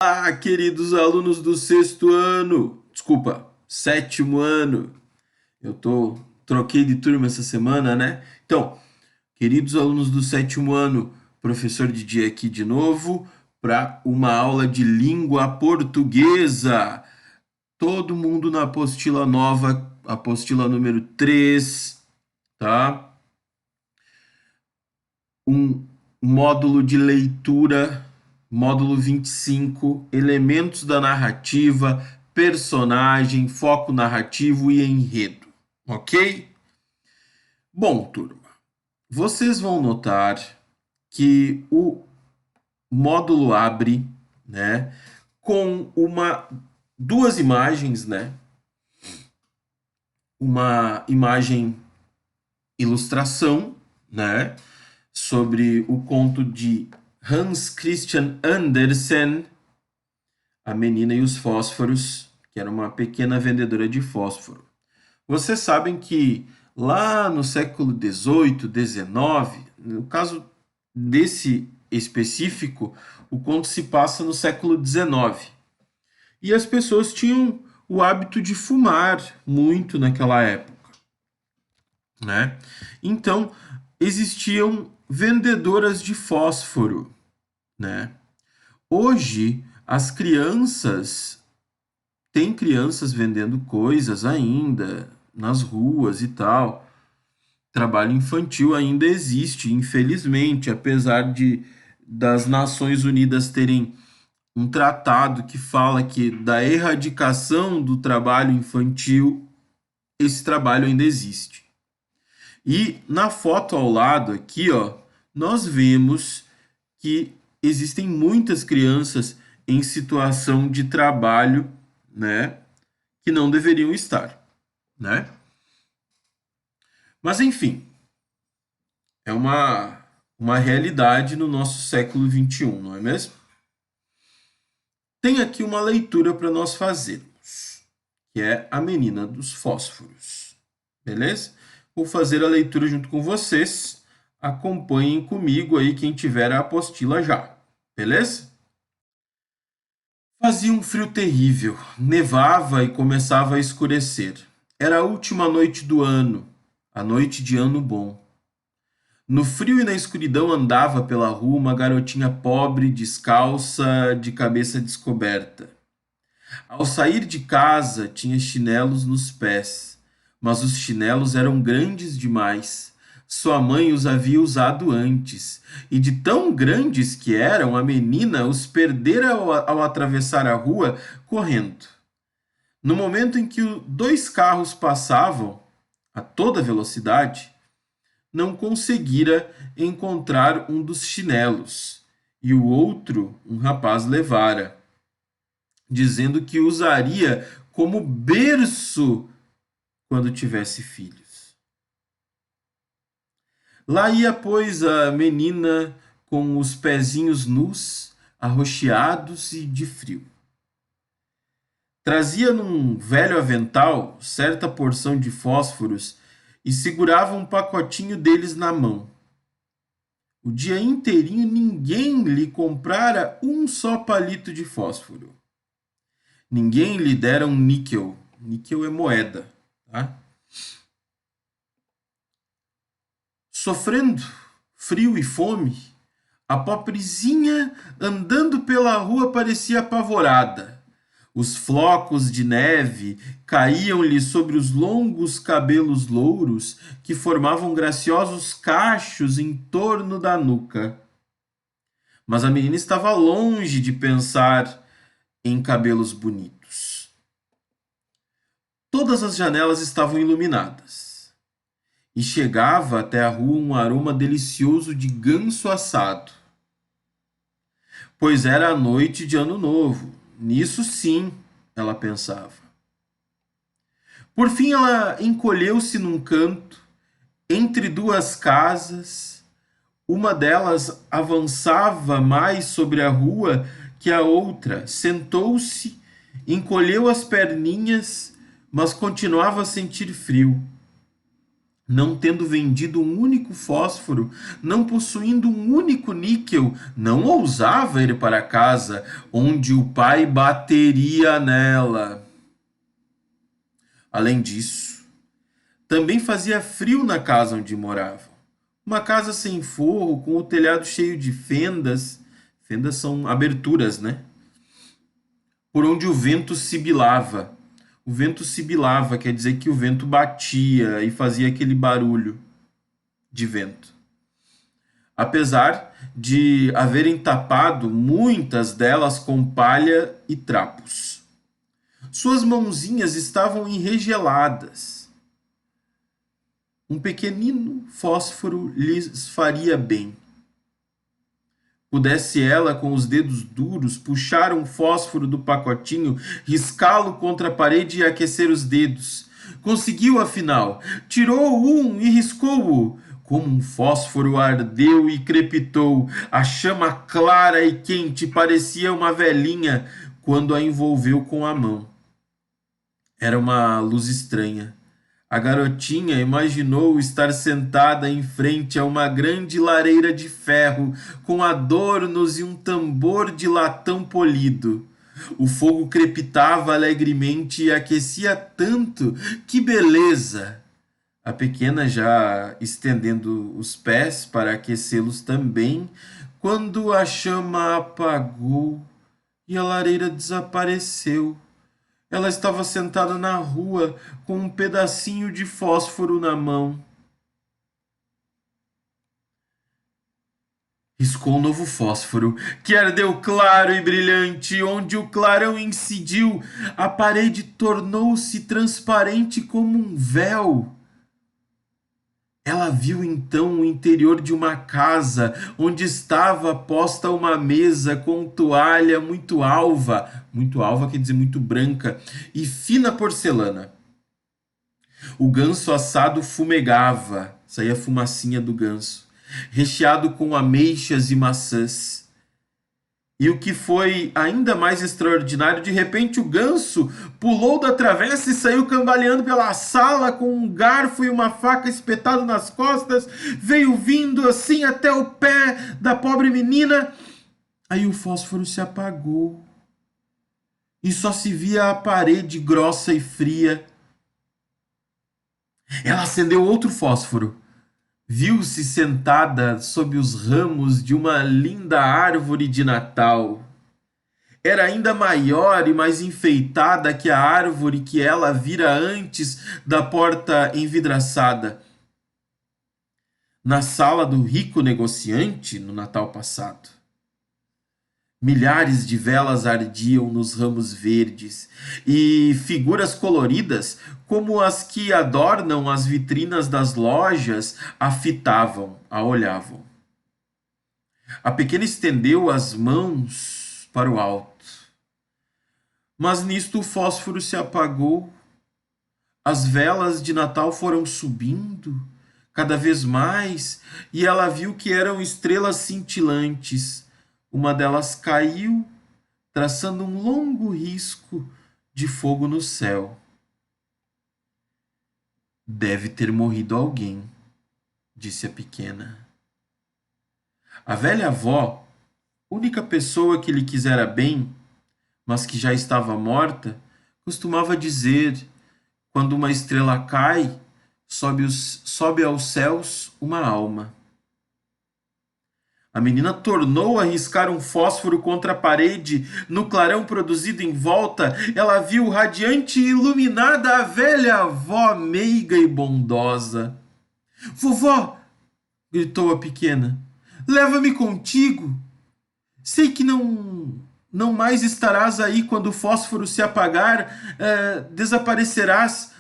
Olá, queridos alunos do sexto ano, desculpa, sétimo ano. Troquei de turma essa semana, né? Então, queridos alunos do sétimo ano, professor Didier aqui de novo para uma aula de língua portuguesa. Todo mundo na apostila nova, apostila número 3, tá? Um módulo de leitura, módulo 25, elementos da narrativa, personagem, foco narrativo e enredo, ok? Bom, turma, vocês vão notar que o módulo abre, né, com duas imagens, né? Uma imagem ilustração, né, sobre o conto de Hans Christian Andersen, A Menina e os Fósforos, que era uma pequena vendedora de fósforo. Vocês sabem que lá no século XVIII, XIX, no caso desse específico, o conto se passa no século XIX. E as pessoas tinham o hábito de fumar muito naquela época, né? Então, existiam vendedoras de fósforo, né? Hoje, as crianças, tem crianças vendendo coisas ainda nas ruas e tal. Trabalho infantil ainda existe, infelizmente, apesar das Nações Unidas terem um tratado que fala que da erradicação do trabalho infantil, esse trabalho ainda existe. E na foto ao lado aqui, ó, nós vemos que existem muitas crianças em situação de trabalho, né, que não deveriam estar, né? Mas enfim, é uma realidade no nosso século XXI, não é mesmo? Tem aqui uma leitura para nós fazermos, que é A Menina dos Fósforos, beleza? Vou fazer a leitura junto com vocês. Acompanhem comigo aí quem tiver a apostila já, beleza? Fazia um frio terrível, nevava e começava a escurecer. Era a última noite do ano, a noite de ano bom. No frio e na escuridão andava pela rua uma garotinha pobre, descalça, de cabeça descoberta. Ao sair de casa, tinha chinelos nos pés, mas os chinelos eram grandes demais. Sua mãe os havia usado antes, e de tão grandes que eram, a menina os perdera ao atravessar a rua correndo. No momento em que dois carros passavam a toda velocidade, não conseguira encontrar um dos chinelos, e o outro um rapaz levara, dizendo que usaria como berço quando tivesse filhos. Lá ia, pois, a menina com os pezinhos nus, arroxeados e de frio. Trazia num velho avental certa porção de fósforos e segurava um pacotinho deles na mão. O dia inteirinho ninguém lhe comprara um só palito de fósforo. Ninguém lhe dera um níquel. Níquel é moeda, tá? Sofrendo frio e fome, a pobrezinha andando pela rua parecia apavorada. Os flocos de neve caíam-lhe sobre os longos cabelos louros que formavam graciosos cachos em torno da nuca. Mas a menina estava longe de pensar em cabelos bonitos. Todas as janelas estavam iluminadas e chegava até a rua um aroma delicioso de ganso assado. Pois era a noite de Ano Novo. Nisso sim, ela pensava. Por fim, ela encolheu-se num canto, entre duas casas. Uma delas avançava mais sobre a rua que a outra. Sentou-se, encolheu as perninhas, mas continuava a sentir frio. não tendo vendido um único fósforo, não possuindo um único níquel, não ousava ir para casa, onde o pai bateria nela. Além disso, também fazia frio na casa onde moravam. Uma casa sem forro, com o telhado cheio de fendas. Fendas são aberturas, né? Por onde o vento sibilava. O vento sibilava, quer dizer que o vento batia e fazia aquele barulho de vento. Apesar de haverem tapado muitas delas com palha e trapos. Suas mãozinhas estavam enregeladas. Um pequenino fósforo lhes faria bem. Pudesse ela, com os dedos duros, puxar um fósforo do pacotinho, riscá-lo contra a parede e aquecer os dedos. Conseguiu, afinal. Tirou um e riscou-o. Como um fósforo ardeu e crepitou. A chama clara e quente parecia uma velhinha quando a envolveu com a mão. Era uma luz estranha. A garotinha imaginou estar sentada em frente a uma grande lareira de ferro, com adornos e um tambor de latão polido. O fogo crepitava alegremente e aquecia tanto. Que beleza! A pequena já estendendo os pés para aquecê-los também, quando a chama apagou e a lareira desapareceu. Ela estava sentada na rua com um pedacinho de fósforo na mão. Riscou um novo fósforo, que ardeu claro e brilhante, onde o clarão incidiu, a parede tornou-se transparente como um véu. Ela viu então o interior de uma casa, onde estava posta uma mesa com toalha muito alva quer dizer muito branca, e fina porcelana. O ganso assado fumegava, saía fumacinha do ganso, recheado com ameixas e maçãs. E o que foi ainda mais extraordinário, de repente o ganso pulou da travessa e saiu cambaleando pela sala com um garfo e uma faca espetado nas costas, veio vindo assim até o pé da pobre menina. Aí o fósforo se apagou e só se via a parede grossa e fria. Ela acendeu outro fósforo. Viu-se sentada sob os ramos de uma linda árvore de Natal. Era ainda maior e mais enfeitada que a árvore que ela vira antes da porta envidraçada. Na sala do rico negociante no Natal passado. Milhares de velas ardiam nos ramos verdes e figuras coloridas, como as que adornam as vitrinas das lojas, a fitavam, a olhavam. A pequena estendeu as mãos para o alto. Mas nisto o fósforo se apagou. As velas de Natal foram subindo cada vez mais e ela viu que eram estrelas cintilantes. Uma delas caiu, traçando um longo risco de fogo no céu. Deve ter morrido alguém, disse a pequena. A velha avó, única pessoa que lhe quisera bem, mas que já estava morta, costumava dizer: quando uma estrela cai, sobe aos céus uma alma. A menina tornou a riscar um fósforo contra a parede. No clarão produzido em volta, ela viu radiante e iluminada a velha avó meiga e bondosa. Vovó, gritou a pequena, leva-me contigo. Sei que não mais estarás aí quando o fósforo se apagar, desaparecerás,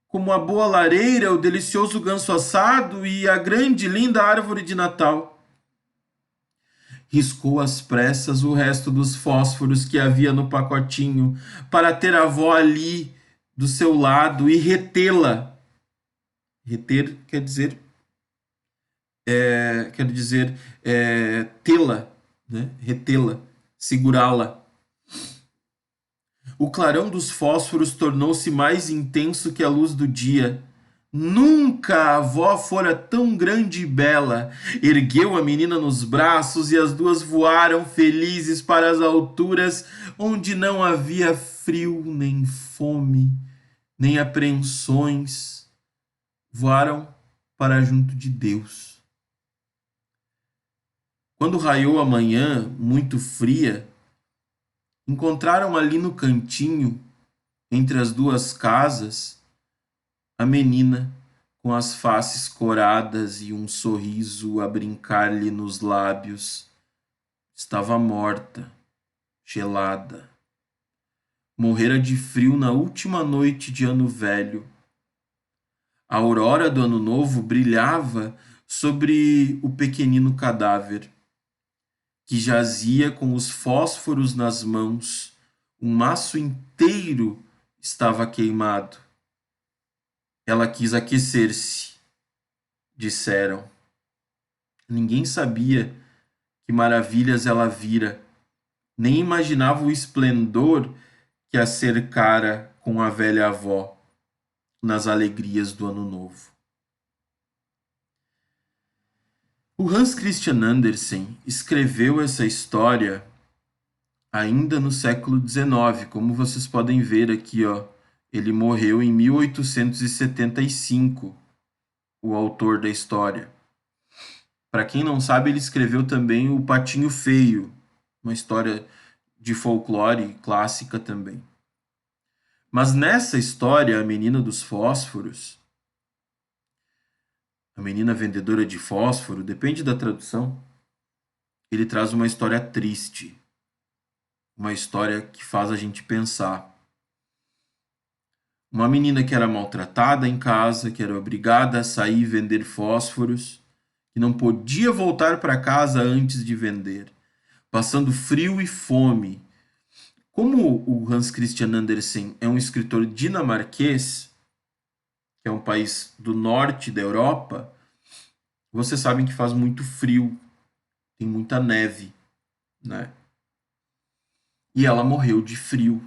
como a boa lareira, o delicioso ganso assado e a grande e linda árvore de Natal. Riscou às pressas o resto dos fósforos que havia no pacotinho, para ter a avó ali do seu lado e retê-la. Reter quer dizer tê-la, né? Retê-la, segurá-la. O clarão dos fósforos tornou-se mais intenso que a luz do dia. Nunca a avó fora tão grande e bela. Ergueu a menina nos braços e as duas voaram felizes para as alturas, onde não havia frio, nem fome, nem apreensões. Voaram para junto de Deus. Quando raiou a manhã, muito fria, encontraram ali no cantinho, entre as duas casas, a menina com as faces coradas e um sorriso a brincar-lhe nos lábios. Estava morta, gelada. Morrera de frio na última noite de ano velho. A aurora do ano novo brilhava sobre o pequenino cadáver, que jazia com os fósforos nas mãos. Um maço inteiro estava queimado. Ela quis aquecer-se, disseram. Ninguém sabia que maravilhas ela vira, nem imaginava o esplendor que a cercara com a velha avó nas alegrias do ano novo. O Hans Christian Andersen escreveu essa história ainda no século XIX, como vocês podem ver aqui, ó. Ele morreu em 1875, o autor da história. Para quem não sabe, ele escreveu também O Patinho Feio, uma história de folclore clássica também. Mas nessa história, a menina dos fósforos, a menina vendedora de fósforo, depende da tradução, ele traz uma história triste, uma história que faz a gente pensar. Uma menina que era maltratada em casa, que era obrigada a sair e vender fósforos, que não podia voltar para casa antes de vender, passando frio e fome. Como o Hans Christian Andersen é um escritor dinamarquês, que é um país do norte da Europa, vocês sabem que faz muito frio, tem muita neve, né? E ela morreu de frio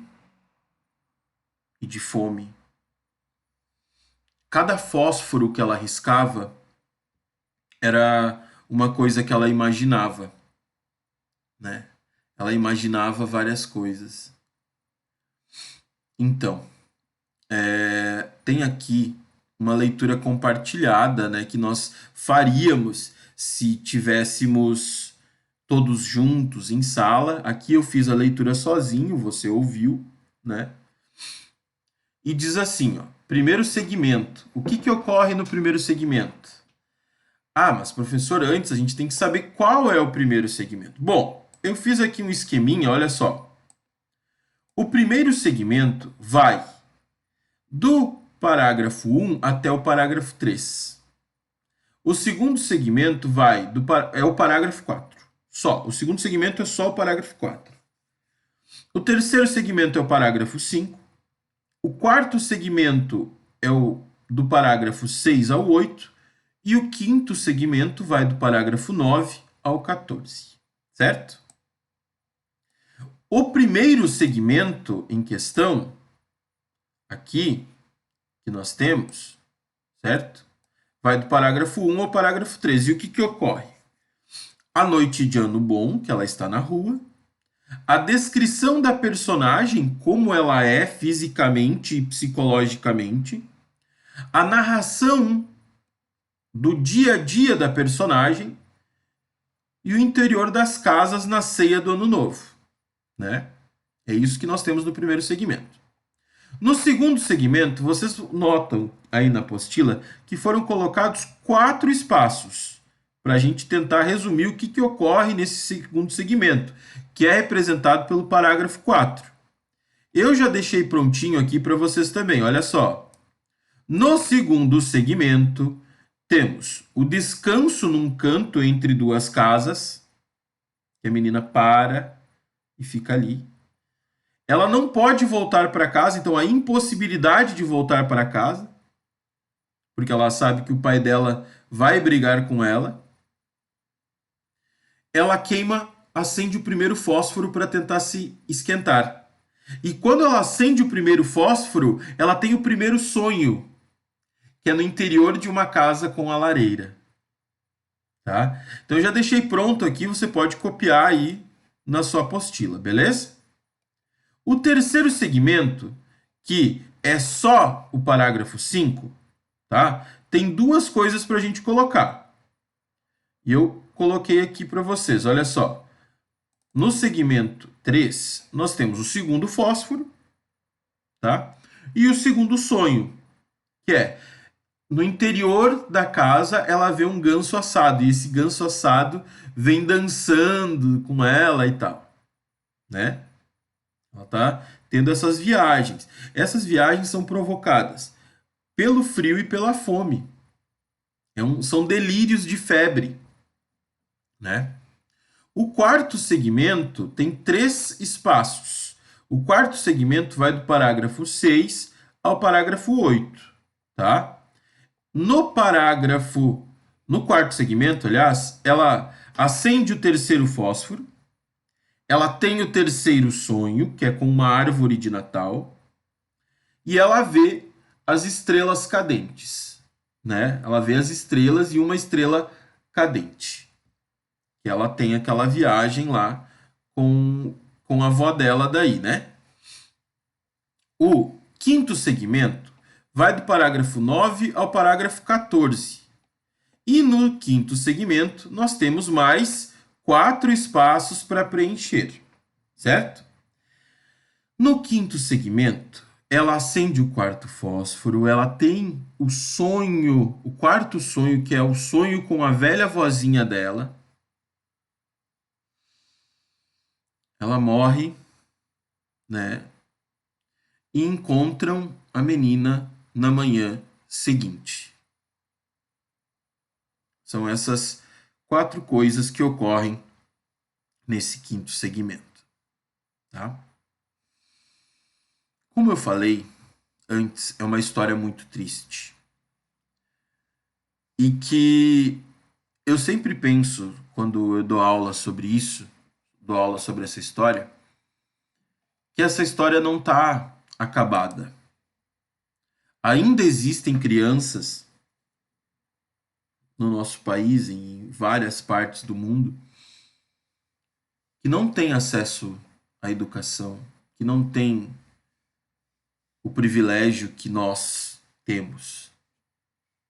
e de fome. Cada fósforo que ela riscava era uma coisa que ela imaginava, né? Ela imaginava várias coisas. Então, tem aqui uma leitura compartilhada, né, que nós faríamos se tivéssemos todos juntos em sala. Aqui eu fiz a leitura sozinho, você ouviu, né? E diz assim, ó, primeiro segmento. O que ocorre no primeiro segmento? Ah, mas professor, antes a gente tem que saber qual é o primeiro segmento. Bom, eu fiz aqui um esqueminha, olha só. O primeiro segmento vai do parágrafo 1 até o parágrafo 3. O segundo segmento vai é o parágrafo 4. Só. O segundo segmento é só o parágrafo 4. O terceiro segmento é o parágrafo 5. O quarto segmento é o do parágrafo 6 ao 8. E o quinto segmento vai do parágrafo 9 ao 14. Certo? O primeiro segmento em questão, aqui, que nós temos, certo? Vai do parágrafo 1 ao parágrafo 13. E o que ocorre? A noite de ano bom, que ela está na rua, a descrição da personagem, como ela é fisicamente e psicologicamente, a narração do dia a dia da personagem e o interior das casas na ceia do ano novo, né? É isso que nós temos no primeiro segmento. No segundo segmento, vocês notam aí na apostila que foram colocados 4 espaços para a gente tentar resumir o que ocorre nesse segundo segmento, que é representado pelo parágrafo 4. Eu já deixei prontinho aqui para vocês também, olha só. No segundo segmento, temos o descanso num canto entre duas casas, que a menina para e fica ali. Ela não pode voltar para casa, então a impossibilidade de voltar para casa, porque ela sabe que o pai dela vai brigar com ela. Ela acende o primeiro fósforo para tentar se esquentar. E quando ela acende o primeiro fósforo, ela tem o primeiro sonho, que é no interior de uma casa com a lareira. Tá? Então eu já deixei pronto aqui, você pode copiar aí na sua apostila, beleza? O terceiro segmento, que é só o parágrafo 5, tá? Tem duas coisas para a gente colocar. E eu coloquei aqui para vocês, olha só. No segmento 3, nós temos o segundo fósforo, tá? E o segundo sonho, que é no interior da casa ela vê um ganso assado, e esse ganso assado vem dançando com ela e tal, né? Ela tá tendo essas viagens. Essas viagens são provocadas pelo frio e pela fome. São delírios de febre, né? O quarto segmento tem 3 espaços. O quarto segmento vai do parágrafo 6 ao parágrafo 8, tá? No quarto segmento, aliás, ela acende o terceiro fósforo, ela tem o terceiro sonho, que é com uma árvore de Natal, e ela vê as estrelas cadentes, né? Ela vê as estrelas e uma estrela cadente. Que ela tem aquela viagem lá com a avó dela daí, né? O quinto segmento vai do parágrafo 9 ao parágrafo 14. E no quinto segmento, nós temos mais 4 espaços para preencher, certo? No quinto segmento, ela acende o quarto fósforo, ela tem o sonho, o quarto sonho, que é o sonho com a velha vozinha dela. Ela morre, né? E encontram a menina na manhã seguinte. São essas 4 coisas que ocorrem nesse quinto segmento, tá? Como eu falei antes, é uma história muito triste. E que eu sempre penso, quando eu dou aula sobre isso, dou aula sobre essa história, que essa história não está acabada. Ainda existem crianças no nosso país, em várias partes do mundo, que não têm acesso à educação, que não têm o privilégio que nós temos,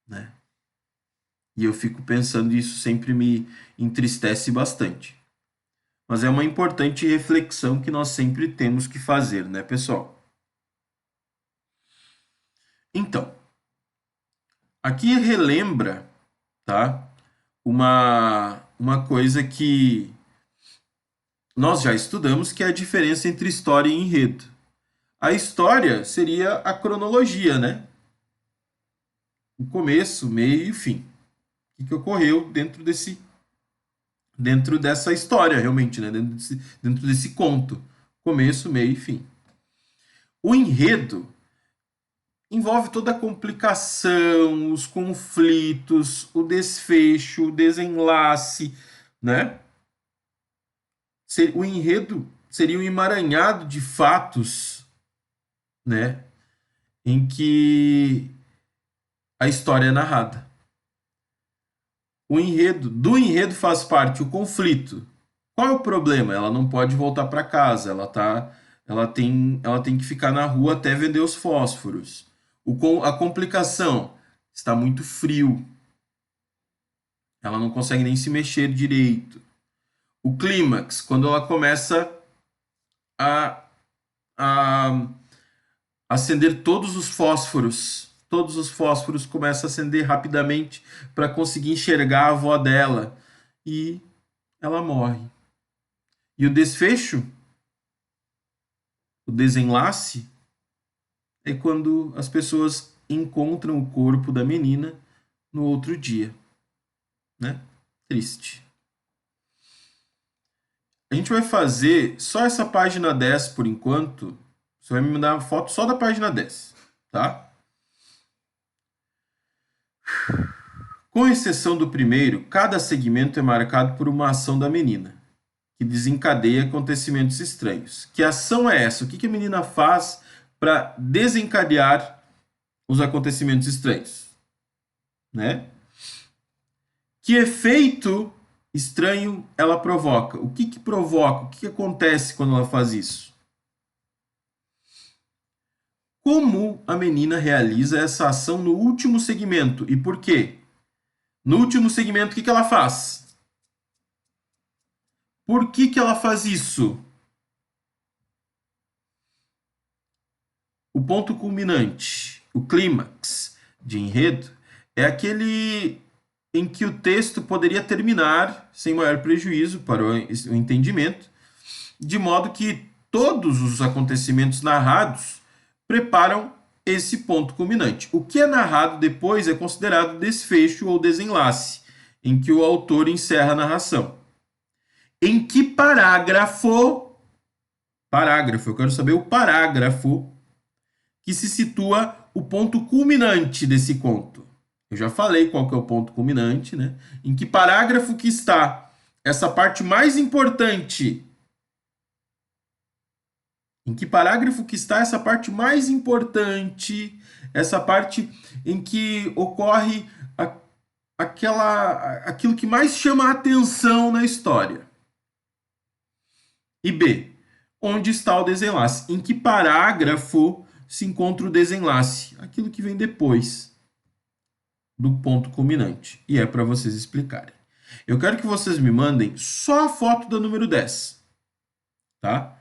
né? E eu fico pensando, e isso sempre me entristece bastante. Mas é uma importante reflexão que nós sempre temos que fazer, né, pessoal? Então, aqui relembra, tá? Uma coisa que nós já estudamos, que é a diferença entre história e enredo. A história seria a cronologia, né? O começo, meio e fim. O que ocorreu dentro dessa história, realmente, né? Dentro desse conto. Começo, meio e fim. O enredo envolve toda a complicação, os conflitos, o desfecho, o desenlace, né? O enredo seria um emaranhado de fatos, né? Em que a história é narrada. Do enredo faz parte o conflito. Qual é o problema? Ela não pode voltar para casa, ela tem que ficar na rua até vender os fósforos. A complicação, está muito frio. Ela não consegue nem se mexer direito. O clímax, quando ela começa a acender todos os fósforos começam a acender rapidamente para conseguir enxergar a avó dela. E ela morre. E o desfecho, o desenlace, é quando as pessoas encontram o corpo da menina no outro dia, né? Triste. A gente vai fazer só essa página 10 por enquanto. Você vai me mandar uma foto só da página 10, tá? Com exceção do primeiro, cada segmento é marcado por uma ação da menina, que desencadeia acontecimentos estranhos. Que ação é essa? O que a menina faz para desencadear os acontecimentos estranhos? né? Que efeito estranho ela provoca? O que que provoca? O que que acontece quando ela faz isso? Como a menina realiza essa ação no último segmento e por quê? No último segmento, o que que ela faz? Por que que ela faz isso? O ponto culminante, o clímax de enredo, é aquele em que o texto poderia terminar sem maior prejuízo para o entendimento, de modo que todos os acontecimentos narrados preparam esse ponto culminante. O que é narrado depois é considerado desfecho ou desenlace, em que o autor encerra a narração. Em que parágrafo, eu quero saber o parágrafo que se situa o ponto culminante desse conto. Eu já falei qual que é o ponto culminante, né? Em que parágrafo que está essa parte mais importante? Em que parágrafo que está essa parte mais importante? Essa parte em que ocorre aquilo que mais chama a atenção na história. E B, onde está o desenlace? Em que parágrafo se encontra o desenlace? Aquilo que vem depois do ponto culminante. E é para vocês explicarem. Eu quero que vocês me mandem só a foto da número 10, tá?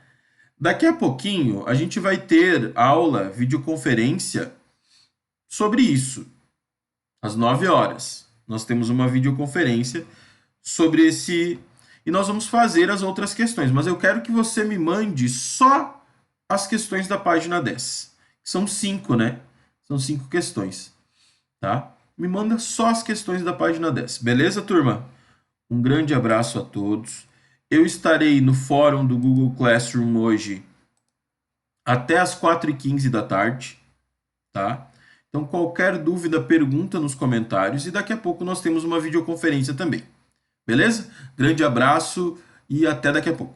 Daqui a pouquinho a gente vai ter aula, videoconferência sobre isso, às 9 horas. Nós temos uma videoconferência sobre esse e nós vamos fazer as outras questões, mas eu quero que você me mande só as questões da página 10. São 5, né? São 5 questões, tá? Me manda só as questões da página 10. Beleza, turma? Um grande abraço a todos. Eu estarei no fórum do Google Classroom hoje até as 4h15 da tarde, tá? Então, qualquer dúvida, pergunta nos comentários e daqui a pouco nós temos uma videoconferência também. Beleza? Grande abraço e até daqui a pouco.